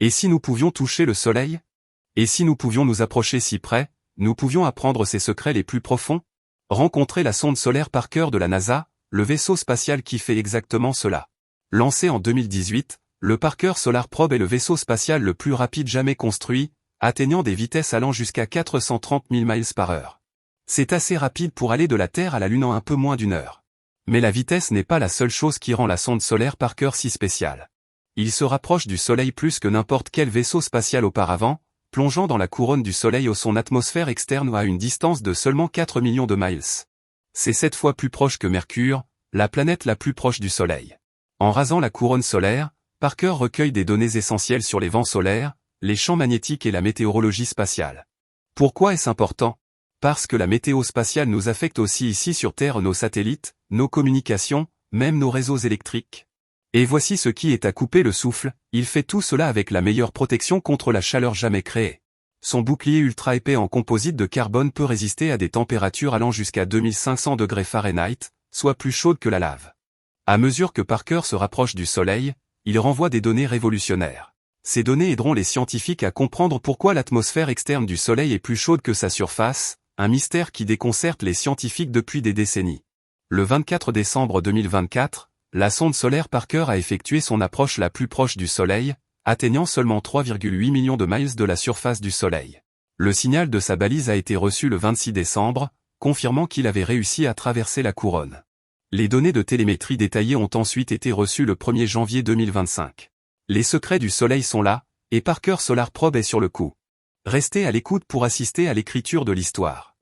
Et si nous pouvions toucher le Soleil? Et si nous pouvions nous approcher si près, nous pouvions apprendre ses secrets les plus profonds? Rencontrer la sonde solaire Parker de la NASA, le vaisseau spatial qui fait exactement cela. Lancé en 2018, le Parker Solar Probe est le vaisseau spatial le plus rapide jamais construit, atteignant des vitesses allant jusqu'à 430 000 miles par heure. C'est assez rapide pour aller de la Terre à la Lune en un peu moins d'une heure. Mais la vitesse n'est pas la seule chose qui rend la sonde solaire Parker si spéciale. Il se rapproche du Soleil plus que n'importe quel vaisseau spatial auparavant, plongeant dans la couronne du Soleil ou son atmosphère externe à une distance de seulement 4 millions de miles. C'est 7 fois plus proche que Mercure, la planète la plus proche du Soleil. En rasant la couronne solaire, Parker recueille des données essentielles sur les vents solaires, les champs magnétiques et la météorologie spatiale. Pourquoi est-ce important? Parce que la météo spatiale nous affecte aussi ici sur Terre, nos satellites, nos communications, même nos réseaux électriques. Et voici ce qui est à couper le souffle, il fait tout cela avec la meilleure protection contre la chaleur jamais créée. Son bouclier ultra épais en composite de carbone peut résister à des températures allant jusqu'à 2500 degrés Fahrenheit, soit plus chaudes que la lave. À mesure que Parker se rapproche du Soleil, il renvoie des données révolutionnaires. Ces données aideront les scientifiques à comprendre pourquoi l'atmosphère externe du Soleil est plus chaude que sa surface, un mystère qui déconcerte les scientifiques depuis des décennies. Le 24 décembre 2024, la sonde solaire Parker a effectué son approche la plus proche du Soleil, atteignant seulement 3,8 millions de miles de la surface du Soleil. Le signal de sa balise a été reçu le 26 décembre, confirmant qu'il avait réussi à traverser la couronne. Les données de télémétrie détaillées ont ensuite été reçues le 1er janvier 2025. Les secrets du Soleil sont là, et Parker Solar Probe est sur le coup. Restez à l'écoute pour assister à l'écriture de l'histoire.